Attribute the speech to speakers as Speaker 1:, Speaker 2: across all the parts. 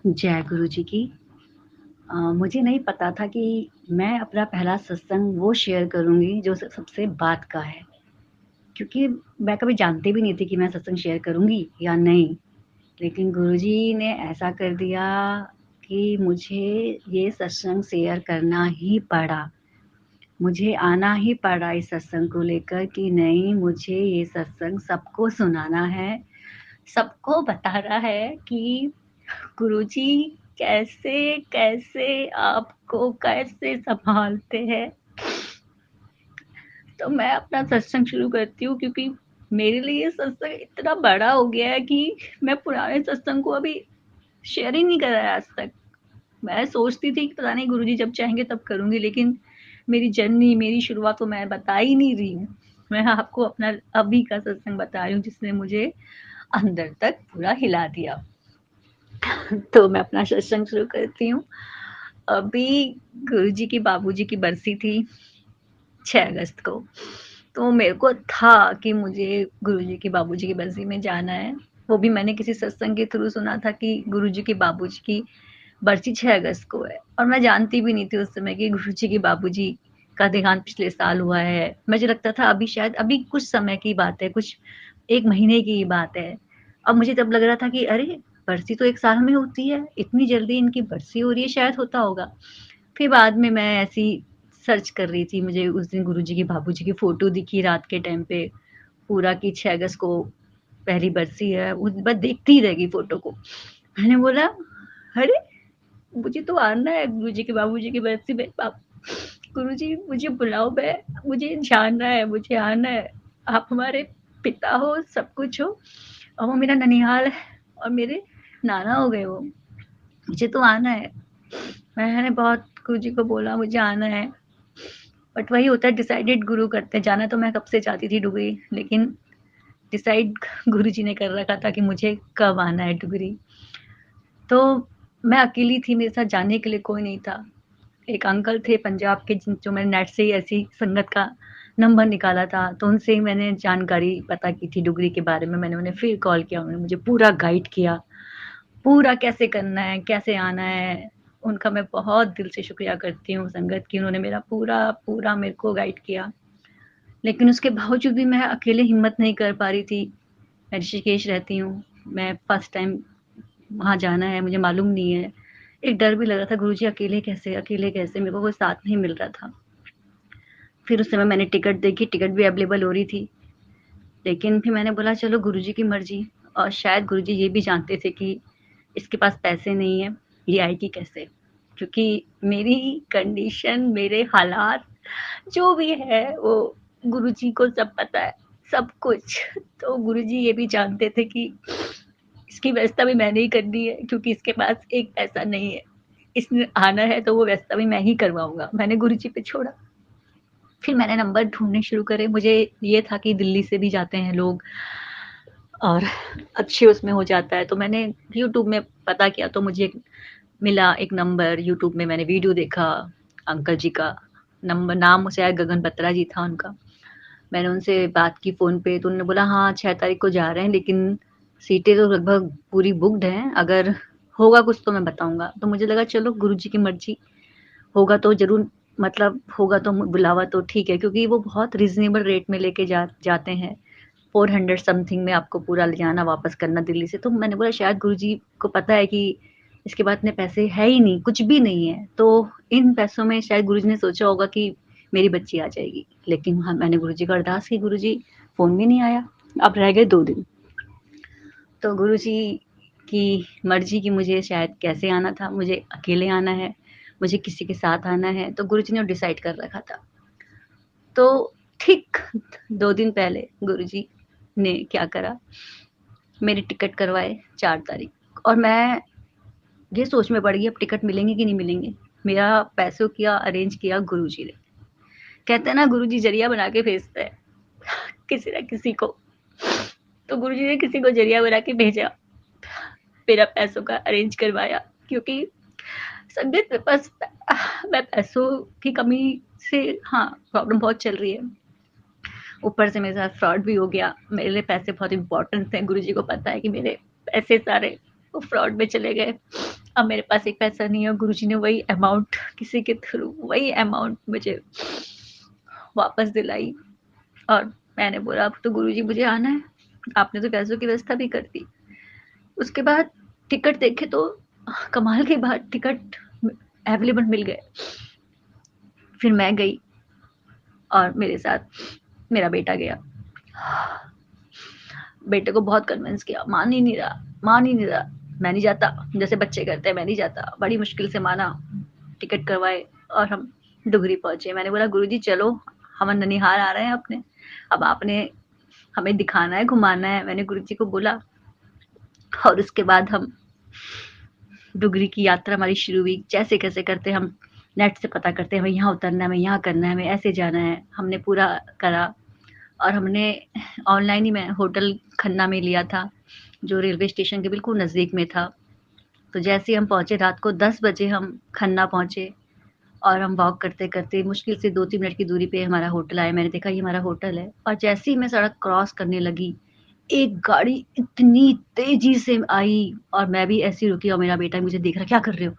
Speaker 1: जय गुरु जी की। मुझे नहीं पता था कि मैं अपना पहला सत्संग वो शेयर करूँगी जो सबसे बात का है, क्योंकि मैं कभी जानती भी नहीं थी कि मैं सत्संग शेयर करूँगी या नहीं। लेकिन गुरुजी ने ऐसा कर दिया कि मुझे ये सत्संग शेयर करना ही पड़ा। मुझे आना ही पड़ा इस सत्संग को लेकर कि नहीं, मुझे ये सत्संग सबको सुनाना है, सबको बताना है कि गुरुजी कैसे-कैसे आपको कैसे सँभालते हैं। तो मैं अपना सत्संग शुरू करती हूँ, क्योंकि मेरे लिए ये सत्संग इतना बड़ा हो गया है कि मैं पुराने सत्संग को अभी शेयर ही नहीं करा है आज तक। मैं सोचती थी कि पता नहीं गुरुजी जब चाहेंगे तब करूँगी, लेकिन मेरी जर्नी, मेरी शुरुआत तो मैं बता ही नहीं रही हूँ। मैं आपको अपना अभी का सत्संग बता रही हूँ, जिसने मुझे अंदर तक पूरा हिला दिया। तो मैं अपना सत्संग शुरू करती हूँ। अभी गुरुजी की बाबूजी की बरसी थी 6 अगस्त को। तो मेरे को था कि मुझे गुरुजी की बाबूजी की बरसी में जाना है। वो भी मैंने किसी सत्संग के थ्रू सुना था कि गुरुजी की बाबूजी की बरसी 6 अगस्त को है, और मैं जानती भी नहीं थी उस समय कि गुरुजी के बाबूजी का देहांत पिछले साल हुआ है। मुझे लगता था अभी शायद अभी कुछ समय की बात है, कुछ 1 महीने की ही बात है। अब मुझे तब लग रहा था कि अरे! बरसी तो 1 साल में होती है, इतनी जल्दी इनकी बरसी हो रही है, शायद होता होगा। फिर बाद में मैं ऐसी सर्च कर रही थी, मुझे उस दिन गुरुजी की बाबूजी की फ़ोटो दिखी रात के टाइम पे, पूरा कि 6 अगस्त को पहली बरसी है, उस बस देखती ही रह गई फ़ोटो को। मैंने बोला, अरे! मुझे तो आना है गुरुजी के बाबूजी की बरसी में। गुरुजी मुझे बुलाओ, मैं मुझे जानना है, मुझे आना है। आप हमारे पिता हो, सब कुछ हो, और वो मेरा ननिहाल है और मेरे नाना हो गए वो। मुझे तो आना है। मैंने बहुत गुरुजी को बोला मुझे आना है, बट वही होता है, डिसाइडेड गुरु करते हैं। जाना तो मैं कब से चाहती थी डुगरी, लेकिन डिसाइड गुरुजी ने कर रखा था कि मुझे कब आना है डुगरी। तो मैं अकेली थी, मेरे साथ जाने के लिए कोई नहीं था। एक अंकल थे पंजाब के, जो मैंने नेट से ही ऐसी संगत का नंबर निकाला था, तो उनसे ही मैंने जानकारी पता की थी डुगरी के बारे में। मैंने उन्हें फिर कॉल किया, उन्होंने मुझे पूरा गाइड किया, पूरा कैसे करना है, कैसे आना है। उनका मैं बहुत दिल से शुक्रिया करती हूँ संगत की, उन्होंने मेरा पूरा मेरे को गाइड किया। लेकिन उसके बावजूद भी मैं अकेले हिम्मत नहीं कर पा रही थी। मैं ऋषिकेश रहती हूँ, मैं फर्स्ट टाइम वहाँ जाना है, मुझे मालूम नहीं है। एक डर भी लग रहा था, गुरुजी अकेले कैसे? मेरे को कोई साथ नहीं मिल रहा था। फिर उस समय मैंने टिकट देखी, टिकट भी अवेलेबल हो रही थी। लेकिन फिर मैंने बोला चलो गुरुजी की मर्ज़ी, और शायद गुरुजी ये भी जानते थे कि इसके पास पैसे नहीं है, ये आएगी कैसे? क्योंकि मेरी कंडीशन, मेरे हालात जो भी है, वो गुरुजी को सब पता है, सब कुछ। तो गुरुजी ये भी जानते थे कि इसकी व्यवस्था भी मैंने ही करनी है, क्योंकि इसके पास एक पैसा नहीं है। इसने आना है तो वो व्यवस्था भी मैं ही करवाऊँगा। मैंने गुरुजी पे छोड़ा। फिर मैंने नंबर ढूँढने शुरू करे। मुझे ये था कि दिल्ली से भी जाते हैं लोग और अच्छे उसमें हो जाता है। तो मैंने यूट्यूब में पता किया, तो मुझे मिला एक नंबर। यूट्यूब में मैंने वीडियो देखा अंकल जी का। नंबर, नाम शायद गगन बत्रा जी था उनका। मैंने उनसे बात की फ़ोन पे, तो उन्होंने बोला हाँ 6 तारीख को जा रहे हैं, लेकिन सीटें तो लगभग पूरी बुक्ड हैं, अगर होगा कुछ तो मैं बताऊँगा। तो मुझे लगा चलो गुरुजी की मर्ज़ी, होगा तो ज़रूर, मतलब होगा तो बुलावा तो ठीक है, क्योंकि वो बहुत रीज़नेबल रेट में लेके जाते हैं। 400 समथिंग में आपको पूरा ले जाना, वापस करना दिल्ली से। तो मैंने बोला शायद गुरुजी को पता है कि इसके पास इतने पैसे है ही नहीं, कुछ भी नहीं है। तो इन पैसों में शायद गुरुजी ने सोचा होगा कि मेरी बच्ची आ जाएगी। लेकिन हाँ, मैंने गुरुजी को अरदास की, गुरुजी फ़ोन भी नहीं आया। अब रह गए 2 दिन। तो गुरुजी की मर्ज़ी कि मुझे शायद कैसे आना था, मुझे अकेले आना है, मुझे किसी के साथ आना है, तो गुरुजी ने डिसाइड कर रखा था। तो ठीक 2 दिन पहले गुरुजी ने क्या करा, मेरी टिकट करवाए 4 तारीख, और मैं ये सोच में पड़ गई अब टिकट मिलेंगे कि नहीं मिलेंगे। मेरा पैसों का अरेंज किया गुरुजी ने। कहते हैं ना, गुरुजी ज़रिया बना के भेजते हैं किसी न किसी को। तो गुरुजी ने किसी को ज़रिया बना के भेजा, मेरा पैसों का अरेंज करवाया, क्योंकि संगत में बस मैं पैसों की कमी से, हाँ, प्रॉब्लम बहुत चल रही है। ऊपर से मेरे साथ फ्रॉड भी हो गया। मेरे लिए पैसे बहुत इम्पोर्टेंट थे। गुरुजी को पता है कि मेरे पैसे सारे वो फ्रॉड में चले गए। अब मेरे पास एक पैसा नहीं है, गुरुजी ने वही अमाउंट किसी के थ्रू वही अमाउंट मुझे वापस दिलाई। और मैंने बोला अब तो गुरुजी मुझे आना है, आपने तो पैसों की व्यवस्था भी कर दी। उसके बाद टिकट देखे तो कमाल की बात, टिकट अवेलेबल मिल गए। फिर मैं गई और मेरे साथ मेरा बेटा गया। बेटे को बहुत कन्विंस किया, मान ही नहीं रहा, मान ही नहीं रहा। मैं नहीं जाता, जैसे बच्चे करते हैं, मैं नहीं जाता। बड़ी मुश्किल से माना, टिकट करवाए और हम डुगरी पहुंचे। मैंने बोला गुरुजी चलो, हम ननिहाल आ रहे हैं अपने, अब आपने हमें दिखाना है, घुमाना है। मैंने गुरुजी को बोला और उसके बाद हम डुगरी की यात्रा हमारी शुरू हुई। जैसे कैसे करते हम नेट से पता करते हैं, हमें यहाँ उतरना है, हमें यहाँ करना है, हमें ऐसे जाना है। हमने पूरा करा और हमने ऑनलाइन ही मैं होटल खन्ना में लिया था, जो रेलवे स्टेशन के बिल्कुल नज़दीक में था। तो जैसे ही हम पहुँचे, रात को 10 बजे हम खन्ना पहुँचे और हम वॉक करते-करते मुश्किल से 2-3 मिनट की दूरी पे हमारा होटल आया। मैंने देखा ये हमारा होटल है और जैसे ही मैं सड़क क्रॉस करने लगी, एक गाड़ी इतनी तेज़ी से आई और मैं भी ऐसे ही रुकी और मेरा बेटा मुझे देख रहा, क्या कर रहे हो?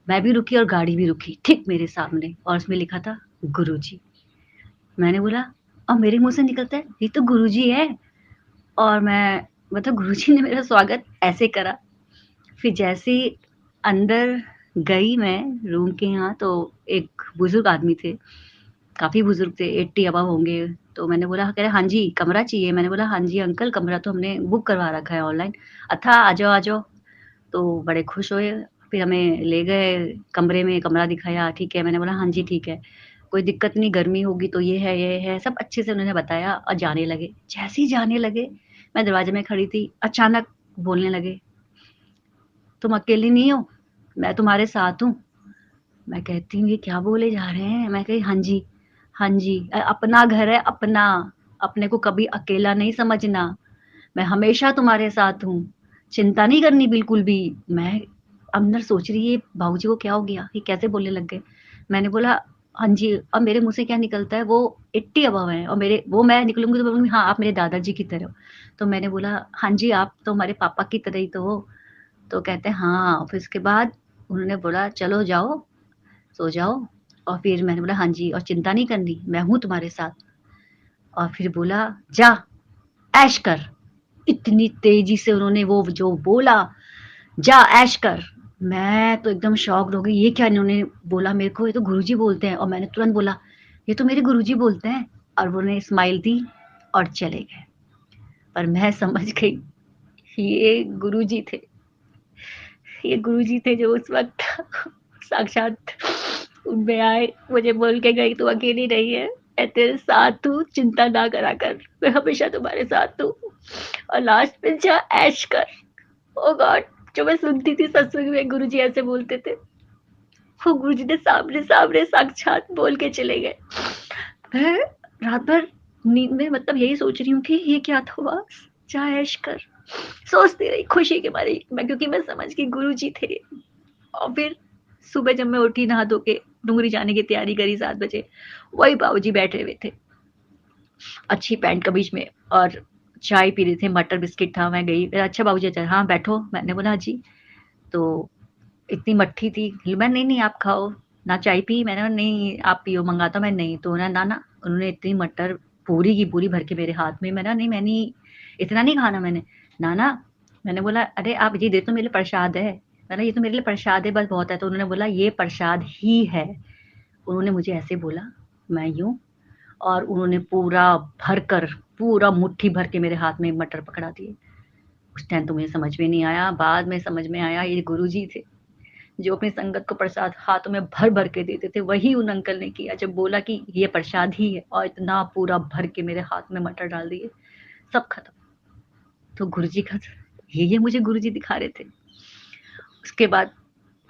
Speaker 1: मैं भी रुकी और गाड़ी भी रुकी, ठीक मेरे सामने, और उसमें लिखा था गुरुजी। मैंने बोला और मेरे मुँह से निकलता है, ये तो गुरुजी है। और मैं मतलब गुरुजी ने मेरा स्वागत ऐसे करा। फिर जैसे ही अंदर गई मैं रूम के यहाँ, तो एक बुजुर्ग आदमी थे, काफ़ी बुजुर्ग थे, 80 अबव होंगे। तो मैंने बोला, कह रहे हाँ जी कमरा चाहिए। मैंने बोला हाँ जी अंकल, कमरा तो हमने बुक करवा रखा है ऑनलाइन। अच्छा आ जाओ आ जाओ। तो बड़े खुश हुए। फिर हमें ले गए कमरे में, कमरा दिखाया। ठीक है, मैंने बोला हाँ जी ठीक है, कोई दिक्कत नहीं, गर्मी होगी तो ये है, सब अच्छे से उन्होंने बताया और जाने लगे। जैसे ही जाने लगे, मैं दरवाजे में खड़ी थी, अचानक बोलने लगे, तुम अकेली नहीं हो, मैं तुम्हारे साथ हूँ। मैं कहती हूँ ये क्या बोले जा रहे हैं? मैं कही हाँ जी, हाँ जी, अपना घर है अपना, अपने को कभी अकेला नहीं समझना, मैं हमेशा तुम्हारे साथ हूँ, चिंता नहीं करनी बिल्कुल भी। मैं अंदर सोच रही है बाबूजी को क्या हो गया, ये कैसे बोलने लग गए। मैंने बोला हाँ जी, अब मेरे मुँह से क्या निकलता है, वो 80 अबव हैं और मेरे वो मैं निकलूँगी तो बोलूँगी हाँ, आप मेरे दादाजी की तरह हो। तो मैंने बोला हाँ जी, आप तो हमारे पापा की तरह ही तो हो। तो कहते हैं हाँ। फिर उसके बाद उन्होंने बोला चलो जाओ, सो जाओ। और फिर मैंने बोला हाँ जी, और चिंता नहीं करनी, मैं हूँ तुम्हारे साथ। और फिर बोला जा ऐश कर। इतनी तेजी से उन्होंने वो जो बोला, जा ऐश कर। मैं तो एकदम शॉक्ड हो गई, ये क्या इन्होंने बोला मेरे को, ये तो गुरुजी बोलते हैं। और मैंने तुरंत बोला ये तो मेरे गुरुजी बोलते हैं। और उन्होंने स्माइल दी और चले गए। पर मैं समझ गई ये गुरुजी थे, ये गुरुजी थे जो उस वक्त साक्षात उनमें आए, मुझे बोल के गई तू अकेली नहीं है, मैं तेरे साथ हूँ, चिंता ना करा कर, मैं हमेशा तुम्हारे साथ हूँ। और लास्ट में जा ऐश कर। ओ गॉड, जो मैं सुनती थी सत्संग में गुरुजी ऐसे बोलते थे, वो गुरुजी ने सामने सामने साक्षात बोल के चले गए। मैं रात भर नींद में मतलब यही सोच रही हूँ कि ये क्या था, बस जा ऐश कर, सोचती रही खुशी के मारे मैं, क्योंकि मैं समझ गई गुरुजी थे। और फिर सुबह जब मैं उठी नहा धो के डुंगरी जाने की तैयारी करी 7 बजे, वही बाबूजी बैठे हुए थे अच्छी पैंट कमीज में और चाय पी रहे थे, मटर बिस्किट था। मैं गई, अच्छा बाबूजी अच्छा, हाँ बैठो। मैंने बोला जी। तो इतनी मट्ठी थी, मैं नहीं नहीं आप खाओ ना, चाय पी? मैंने बोला नहीं आप पियो, मंगाता मैं नहीं। तो ना ना ना, उन्होंने इतनी मटर पूरी की पूरी भर के मेरे हाथ में, मैंने नहीं मैंने इतना नहीं खाना मैंने, ना ना। मैंने बोला अरे आप ये दे तो मेरे लिए प्रसाद है, मैंने ये तो मेरे लिए प्रसाद है, बस बहुत है। तो उन्होंने बोला ये प्रसाद ही है। उन्होंने मुझे ऐसे बोला, मैं यूं, और उन्होंने पूरा भर कर, पूरा मुट्ठी भर के मेरे हाथ में मटर पकड़ा दिए। उस टाइम तो मुझे समझ में नहीं आया, बाद में समझ में आया ये गुरुजी थे जो अपनी संगत को प्रसाद हाथों में भर भर के देते थे। वही उन अंकल ने किया जब बोला कि ये प्रसाद ही है, और इतना पूरा भर के मेरे हाथ में मटर डाल दिए, सब खत्म। तो गुरुजी का ये मुझे गुरुजी दिखा रहे थे। उसके बाद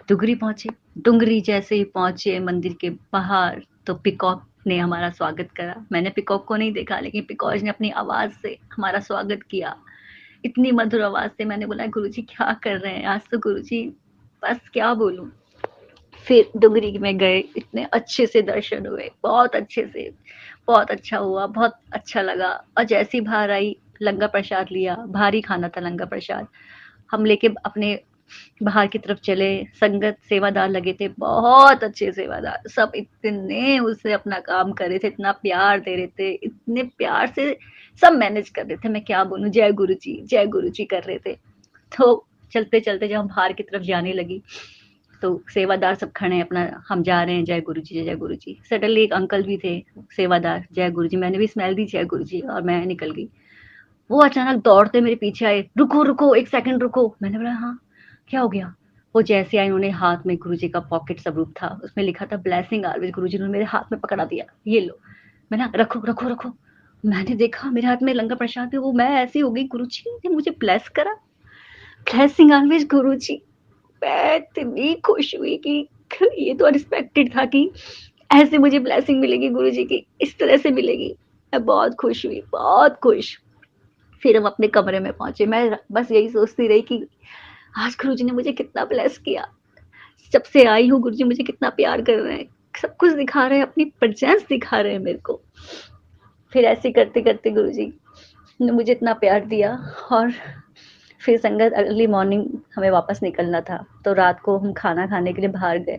Speaker 1: डुगरी पहुंचे। डुंगरी जैसे ही पहुंचे मंदिर के बाहर, तो पिकॉक ने हमारा स्वागत करा। मैंने पिकॉक को नहीं देखा, लेकिन पिकॉक ने अपनी आवाज से हमारा स्वागत किया, इतनी मधुर आवाज से। मैंने बोला गुरुजी क्या कर रहे हैं आज, तो गुरुजी बस क्या बोलूं। फिर डुगरी में गए, इतने अच्छे से दर्शन हुए, बहुत अच्छे से, बहुत अच्छा हुआ, बहुत अच्छा लगा। और जैसी बाहर आई, लंगर प्रसाद लिया, भारी खाना था लंगर प्रसाद। हम लेके अपने बाहर की तरफ चले, संगत सेवादार लगे थे, बहुत अच्छे सेवादार, सब इतने उससे अपना काम कर रहे थे, इतना प्यार दे रहे थे, इतने प्यार से सब मैनेज कर रहे थे, मैं क्या बोलूँ, जय गुरु जी कर रहे थे। तो चलते-चलते जब हम बाहर की तरफ जाने लगी, तो सेवादार सब खड़े हैं अपना, हम जा रहे हैं, जय गुरु जी, जय गुरु जी। सडनली एक अंकल भी थे, सेवादार, जय गुरु जी, मैंने भी स्मेल दी जय गुरु जी और मैं निकल गई। वो अचानक दौड़ते मेरे पीछे आए, रुको रुको, एक सेकंड रुको। मैंने बोला हाँ, क्या हो गया? वो जैसे आए, उन्होंने हाथ में गुरु जी का पॉकेट स्वरूप था, उसमें लिखा था ब्लेसिंग ऑलवेज। गुरु जी ने मेरे हाथ में पकड़ा दिया, ये लो। मैंने रखो रखो रखो। मैंने देखा मेरे हाथ में लंका प्रसाद है, वो मैं ऐसी हो गई, गुरु जी ने मुझे ब्लेस करा, ब्लेसिंग ऑलवेज गुरु जी। मैं इतनी खुश हुई कि ये तो अनएक्सपेक्टेड था कि ऐसे मुझे ब्लेसिंग मिलेगी गुरु जी की, इस तरह से मिलेगी। मैं बहुत खुश हुई, बहुत खुश। फिर हम अपने कमरे में पहुंचे, मैं बस यही सोचती रही कि आज गुरु जी ने मुझे कितना ब्लेस किया, जब से आई हूँ गुरु जी मुझे कितना प्यार कर रहे हैं, सब कुछ दिखा रहे हैं, अपनी प्रेजेंस दिखा रहे हैं मेरे को। फिर ऐसे करते करते गुरु जी ने मुझे इतना प्यार दिया। और फिर संगत अर्ली मॉर्निंग हमें वापस निकलना था, तो रात को हम खाना खाने के लिए बाहर गए।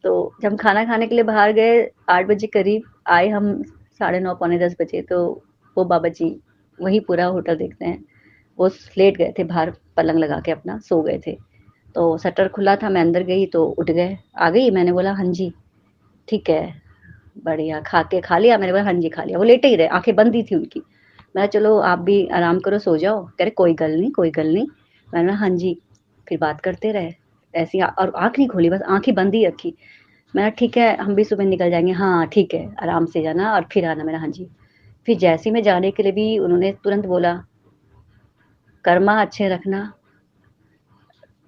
Speaker 1: तो जब हम खाना खाने के लिए बाहर गए, 8 बजे करीब आए हम, 9:30 पौने 10 बजे। तो वो बाबा जी वही पूरा होटल देखते हैं, वो लेट गए थे बाहर, पलंग लगा के अपना सो गए थे। तो शटर खुला था, मैं अंदर गई तो उठ गए, आ गई। मैंने बोला हाँ जी, ठीक है, बढ़िया। खा लिया? मैंने बोला हाँ जी खा लिया। वो लेटे ही रहे, आंखें बंद ही थी उनकी। मैं चलो आप भी आराम करो, सो जाओ। कह रहे कोई गल नहीं, कोई गल नहीं। मैंने बोला हाँ जी। फिर बात करते रहे ऐसी, और आंख नहीं खोली, बस आंखें बंद ही रखी। मैंने ठीक है, हम भी सुबह निकल जाएंगे। हाँ ठीक है, आराम से जाना और फिर आना। मैंने हाँ जी। फिर जैसे ही मैं जाने के लिए भी, उन्होंने तुरंत बोला, कर्मा अच्छे रखना,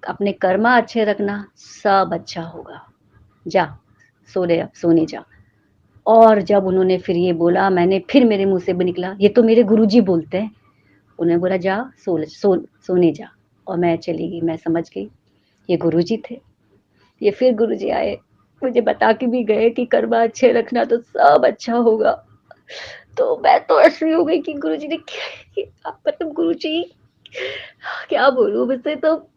Speaker 1: अपने कर्मा अच्छे रखना, सब अच्छा होगा, जा सोने जा। और जब उन्होंने फिर ये बोला, मैंने फिर मेरे मुंह से भी निकला, ये तो मेरे गुरुजी बोलते हैं। उन्होंने बोला जा सोने जा। और मैं चली गई, मैं समझ गई ये गुरुजी थे। ये फिर गुरुजी आए, मुझे बता के भी गए कि कर्मा अच्छे रखना तो सब अच्छा होगा। तो मैं तो ऐसी हो गई कि गुरुजी ने मतलब गुरुजी, क्या बोलूं, मुझसे तो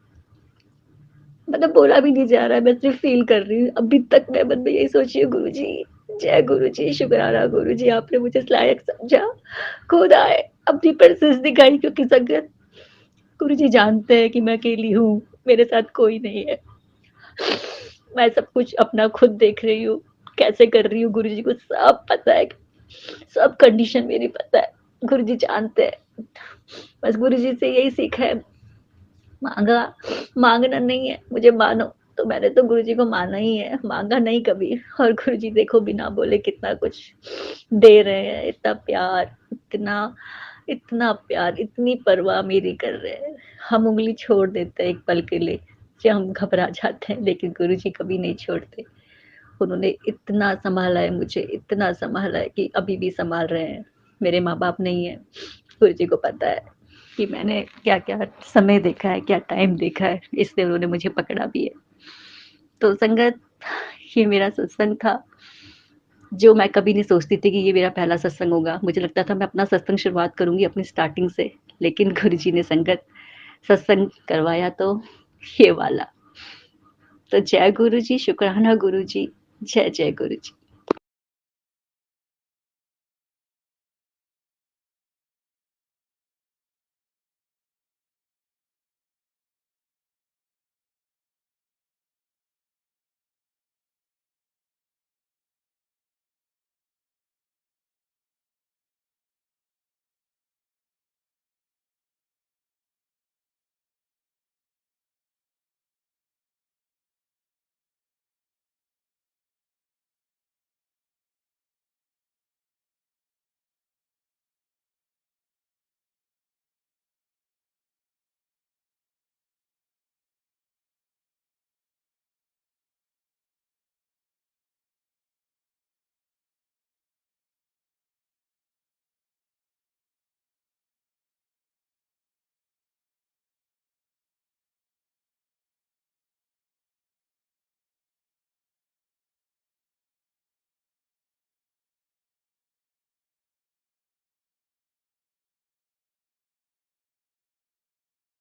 Speaker 1: मतलब बोला भी नहीं जा रहा है, मैं सिर्फ फील कर रही हूँ। अभी तक मैं मन में यही सोच रही हूँ, गुरु जी, जय गुरु जी, शुक्राना गुरु जी, आपने मुझे इस लायक समझा, खुद आए, अपनी प्रेजेंस दिखाई। क्योंकि संगत, गुरु जी जानते हैं कि मैं अकेली हूँ, मेरे साथ कोई नहीं है, मैं सब कुछ अपना खुद देख रही हूँ, कैसे कर रही हूँ। गुरु जी को सब पता है, सब कंडीशन मेरी पता है, गुरु जी जानते हैं। बस गुरु जी से यही सीखा है, मांगा, मांगना नहीं है, मुझे मानो। तो मैंने तो गुरुजी को माना ही है, मांगा नहीं कभी। और गुरुजी देखो बिना बोले कितना कुछ दे रहे हैं, इतना प्यार, इतना इतना प्यार, इतनी परवाह मेरी कर रहे हैं। हम उंगली छोड़ देते हैं एक पल के लिए जब हम घबरा जाते हैं, लेकिन गुरुजी कभी नहीं छोड़ते। उन्होंने इतना संभाला है मुझे, इतना संभाला है कि अभी भी संभाल रहे हैं। मेरे माँ बाप नहीं है, गुरुजी को पता है कि मैंने क्या-क्या समय देखा है, क्या टाइम देखा है, इसलिए उन्होंने मुझे पकड़ा भी है। तो संगत, ये मेरा सत्संग था, जो मैं कभी नहीं सोचती थी कि ये मेरा पहला सत्संग होगा। मुझे लगता था मैं अपना सत्संग शुरुआत करूँगी अपनी स्टार्टिंग से, लेकिन गुरुजी ने संगत सत्संग करवाया तो ये वाला। तो जय गुरु जी, शुक्राना गुरु जी, जय जय गुरु जी।